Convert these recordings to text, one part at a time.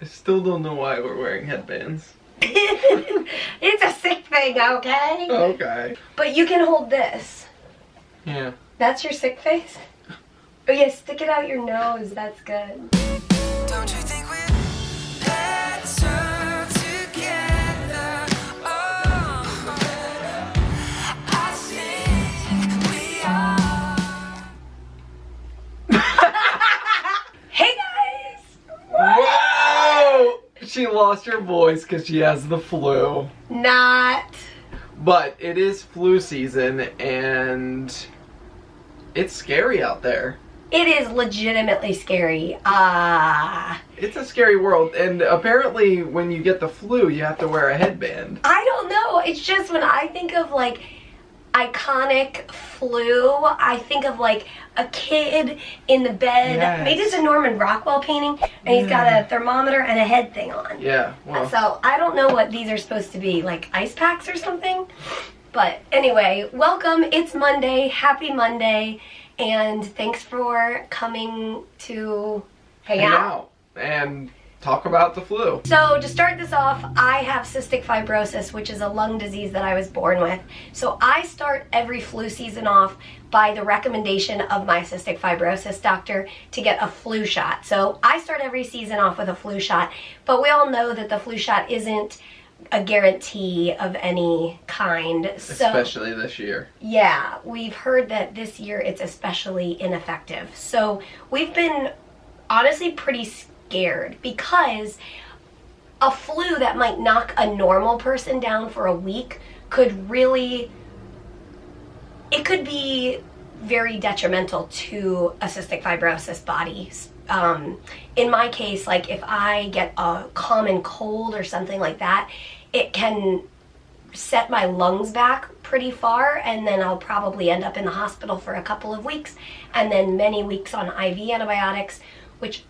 I still don't know why we're wearing headbands. It's a sick thing, okay? Okay. But you can hold this. Yeah. That's your sick face? Oh yeah, stick it out your nose. That's good. Don't you think we're better together? Oh, I think we are. Hey guys! Whoa! She lost her voice because she has the flu. Not. But it is flu season and it's scary out there. It is legitimately scary. It's a scary world, and apparently when you get the flu, you have to wear a headband. I don't know. It's just when I think of like iconic flu, I think of like a kid in the bed. Yes. Maybe it's a Norman Rockwell painting, and he's got a thermometer and a head thing on. Yeah, well. So I don't know what these are supposed to be, like ice packs or something. But anyway, welcome. It's Monday. Happy Monday. And thanks for coming to hang out and talk about the flu. So to start this off, I have cystic fibrosis, which is a lung disease that I was born with. So I start every flu season off by the recommendation of my cystic fibrosis doctor to get a flu shot. So I start every season off with a flu shot, but we all know that the flu shot isn't a guarantee of any kind. So, especially this year. Yeah, we've heard that this year it's especially ineffective. So we've been honestly pretty scared because a flu that might knock a normal person down for a week could really, it could be very detrimental to a cystic fibrosis body. In my case, like if I get a common cold or something like that, it can set my lungs back pretty far, and then I'll probably end up in the hospital for a couple of weeks and then many weeks on IV antibiotics, which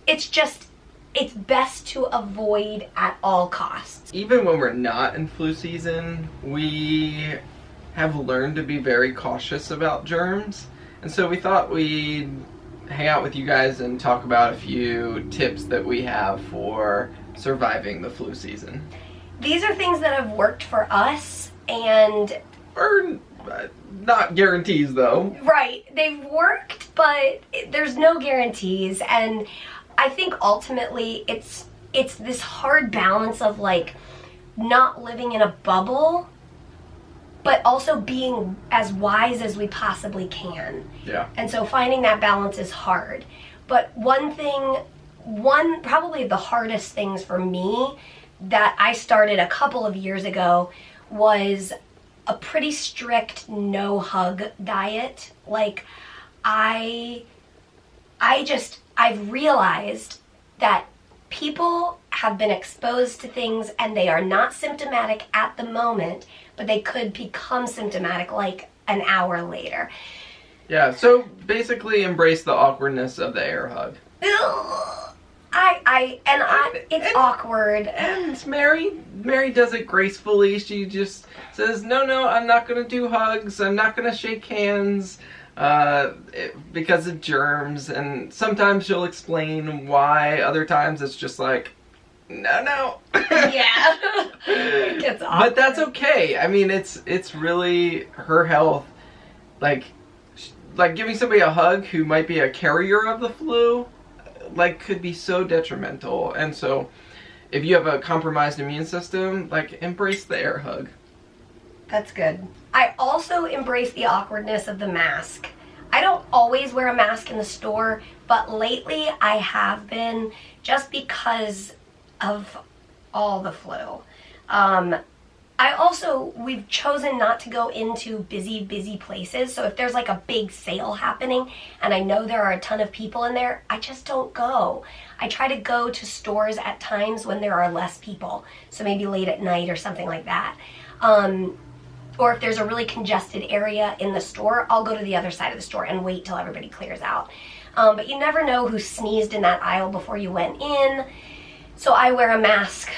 it's best to avoid at all costs. Even when we're not in flu season, we have learned to be very cautious about germs. And so we thought we'd hang out with you guys and talk about a few tips that we have for surviving the flu season. These are things that have worked for us, and Or not guarantees though. right, they've worked, but there's no guarantees. And I think ultimately it's this hard balance of like not living in a bubble, but also being as wise as we possibly can. Yeah. And so finding that balance is hard. But one probably the hardest things for me that I started a couple of years ago was a pretty strict no hug diet. Like I've realized that people have been exposed to things and they are not symptomatic at the moment, but they could become symptomatic like an hour later. Yeah, so basically embrace the awkwardness of the air hug. It's awkward. And Mary does it gracefully. She just says, no, I'm not going to do hugs. I'm not going to shake hands because of germs. And sometimes she'll explain why. Other times it's just like, no. Yeah. It gets awkward. But that's okay. I mean, it's really her health. Like giving somebody a hug who might be a carrier of the flu, like, could be so detrimental. And so if you have a compromised immune system, like, embrace the air hug. That's good. I also embrace the awkwardness of the mask. I don't always wear a mask in the store, but lately I have been, just because of all the flu. We've chosen not to go into busy places. So if there's like a big sale happening and I know there are a ton of people in there, I just don't go. I try to go to stores at times when there are less people. So maybe late at night or something like that. Or if there's a really congested area in the store, I'll go to the other side of the store and wait till everybody clears out. But you never know who sneezed in that aisle before you went in. So I wear a mask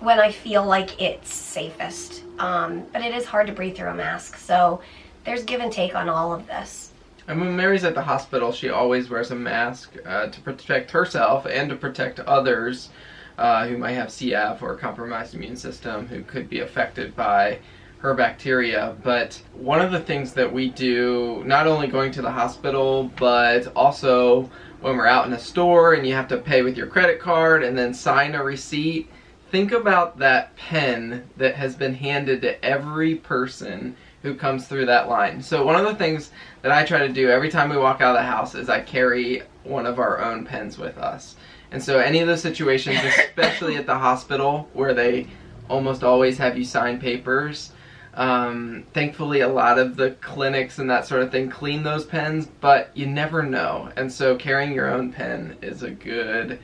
when I feel like it's safest. But it is hard to breathe through a mask, so there's give and take on all of this. And when Mary's at the hospital, she always wears a mask to protect herself and to protect others who might have CF or a compromised immune system who could be affected by her bacteria. But one of the things that we do, not only going to the hospital, but also when we're out in a store and you have to pay with your credit card and then sign a receipt, think about that pen that has been handed to every person who comes through that line. So one of the things that I try to do every time we walk out of the house is I carry one of our own pens with us. And so any of those situations, especially at the hospital where they almost always have you sign papers, thankfully a lot of the clinics and that sort of thing clean those pens, but you never know. And so carrying your own pen is a good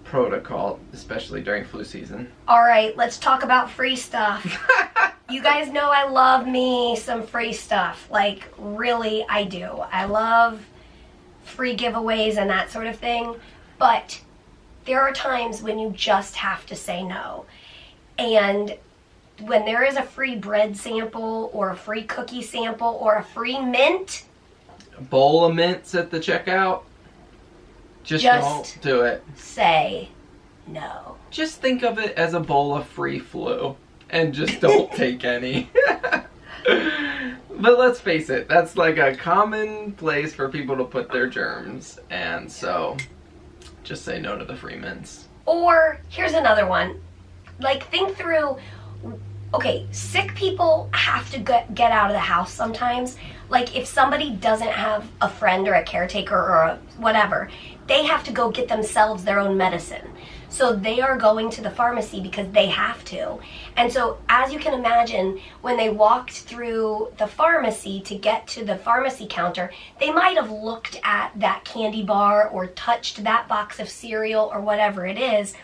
protocol, especially during flu season. All right, let's talk about free stuff. You guys know I love me some free stuff. Like, really, I do. I love free giveaways and that sort of thing. But there are times when you just have to say no. And when there is a free bread sample or a free cookie sample or a free mint, A bowl of mints at the checkout, just don't do it. Say no. Just think of it as a bowl of free flu and just don't take any. But let's face it, that's like a common place for people to put their germs, and so just say no to the free mints. Or here's another one. Like, think through, okay, sick people have to get out of the house sometimes. Like, if somebody doesn't have a friend or a caretaker or a whatever, they have to go get themselves their own medicine. So they are going to the pharmacy because they have to. And so, as you can imagine, when they walked through the pharmacy to get to the pharmacy counter, they might have looked at that candy bar or touched that box of cereal or whatever it is.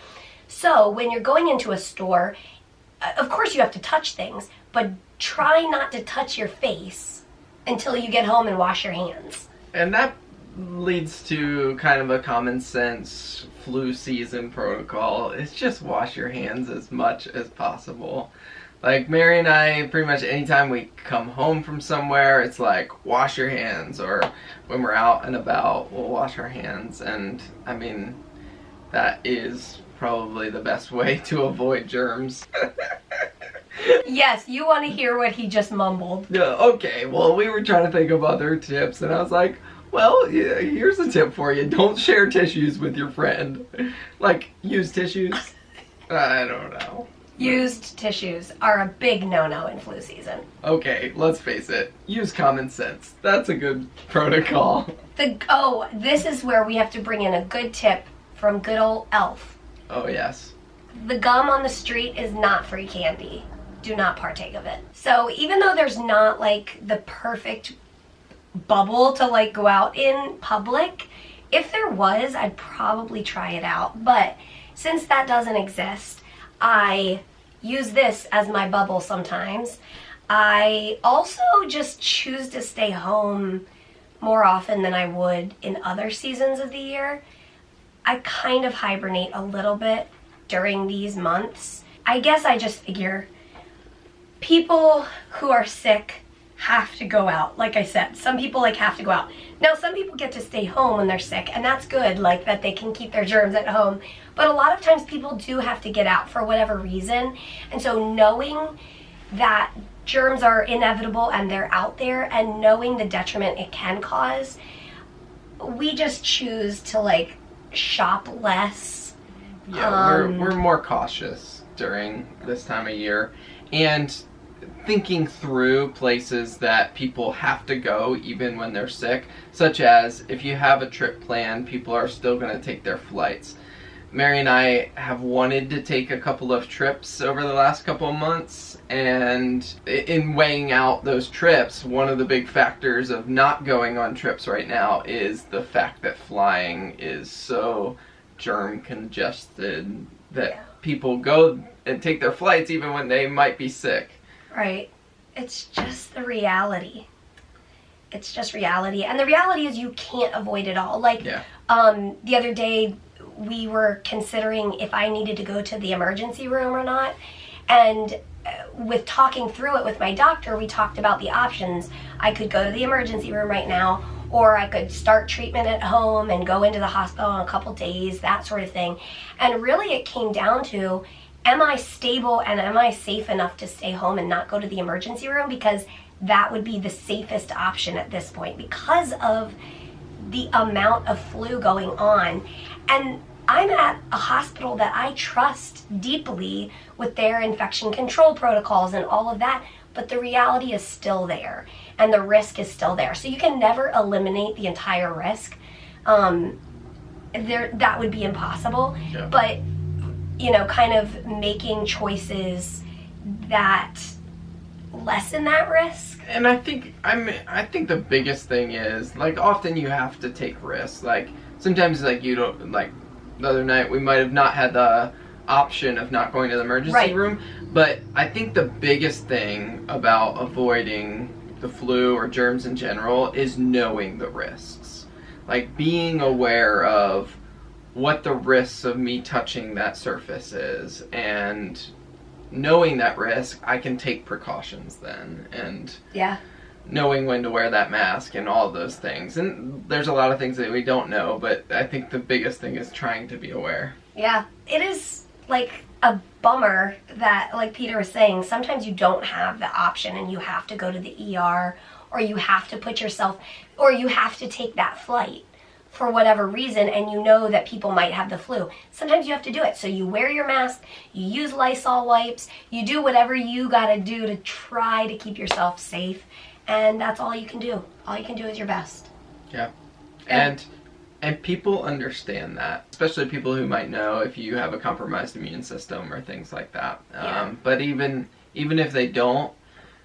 So when you're going into a store, of course you have to touch things, but try not to touch your face until you get home and wash your hands. And that leads to kind of a common sense flu season protocol. It's just wash your hands as much as possible. Like, Mary and I, pretty much anytime we come home from somewhere, it's like, wash your hands. Or when we're out and about, we'll wash our hands. And, I mean, that is probably the best way to avoid germs. Yes, you want to hear what he just mumbled. Yeah, okay, well, we were trying to think of other tips, and I was like, well, yeah, here's a tip for you. Don't share tissues with your friend. Like, used tissues? I don't know. Used tissues are a big no-no in flu season. Okay, let's face it. Use common sense. That's a good protocol. This is where we have to bring in a good tip from good old Elf. Oh, yes. The gum on the street is not free candy. Do not partake of it. So even though there's not like the perfect bubble to like go out in public, if there was, I'd probably try it out. But since that doesn't exist, I use this as my bubble sometimes. I also just choose to stay home more often than I would in other seasons of the year. I kind of hibernate a little bit during these months. I guess I just figure people who are sick have to go out. Like I said, some people like have to go out. Now, some people get to stay home when they're sick, and that's good, like that they can keep their germs at home. But a lot of times people do have to get out for whatever reason. And so knowing that germs are inevitable and they're out there, and knowing the detriment it can cause, we just choose to like shop less. Yeah, we're more cautious during this time of year, and thinking through places that people have to go even when they're sick, such as if you have a trip planned, people are still going to take their flights. Mary and I have wanted to take a couple of trips over the last couple of months, and in weighing out those trips, one of the big factors of not going on trips right now is the fact that flying is so germ congested that people go and take their flights even when they might be sick. Right. It's just the reality. It's just reality. And the reality is you can't avoid it all. Like, the other day we were considering if I needed to go to the emergency room or not. And with talking through it with my doctor, we talked about the options. I could go to the emergency room right now, or I could start treatment at home and go into the hospital in a couple days, that sort of thing. And really it came down to, am I stable and am I safe enough to stay home and not go to the emergency room? Because that would be the safest option at this point because of the amount of flu going on. And I'm at a hospital that I trust deeply with their infection control protocols and all of that, but the reality is still there and the risk is still there. So you can never eliminate the entire risk. That would be impossible. Yeah. But, you know, kind of making choices that lessen that risk. And I think the biggest thing is, like, often you have to take risks. Like, sometimes, like, you don't, like, the other night we might have not had the option of not going to the emergency room, but I think the biggest thing about avoiding the flu or germs in general is knowing the risks. Like, being aware of what the risks of me touching that surface is, and knowing that risk, I can take precautions then, and knowing when to wear that mask and all of those things. And there's a lot of things that we don't know, but I think the biggest thing is trying to be aware. Yeah, it is like a bummer that, like Peter was saying, sometimes you don't have the option and you have to go to the ER, or you have to put yourself, or you have to take that flight for whatever reason, and you know that people might have the flu. Sometimes you have to do it. So you wear your mask, you use Lysol wipes, you do whatever you gotta do to try to keep yourself safe, and that's all you can do. All you can do is your best. Yeah. And people understand that, especially people who might know if you have a compromised immune system or things like that. But even if they don't,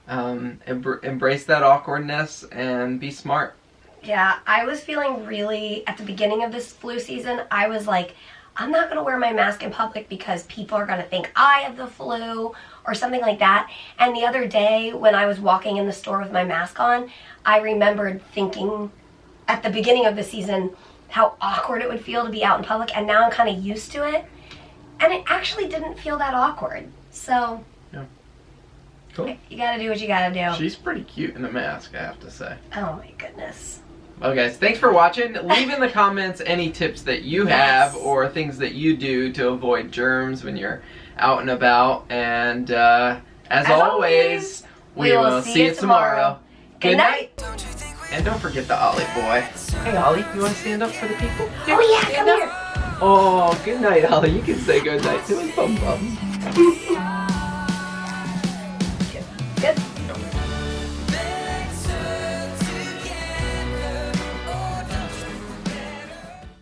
embrace that awkwardness and be smart. Yeah, I was feeling really, at the beginning of this flu season, I was like, I'm not going to wear my mask in public because people are going to think I have the flu or something like that. And the other day when I was walking in the store with my mask on, I remembered thinking at the beginning of the season how awkward it would feel to be out in public, and now I'm kind of used to it. And it actually didn't feel that awkward. So, yeah. Cool. You got to do what you got to do. She's pretty cute in a mask, I have to say. Oh my goodness. Well, guys, thanks for watching. Leave in the comments any tips that you have or things that you do to avoid germs when you're out and about. And as always, we will see you tomorrow. Good night. And don't forget the Ollie boy. Hey, Ollie, you want to stand up for the people? Oh yeah, come here. Oh, good night, Ollie. You can say good night to his bum bum. Good.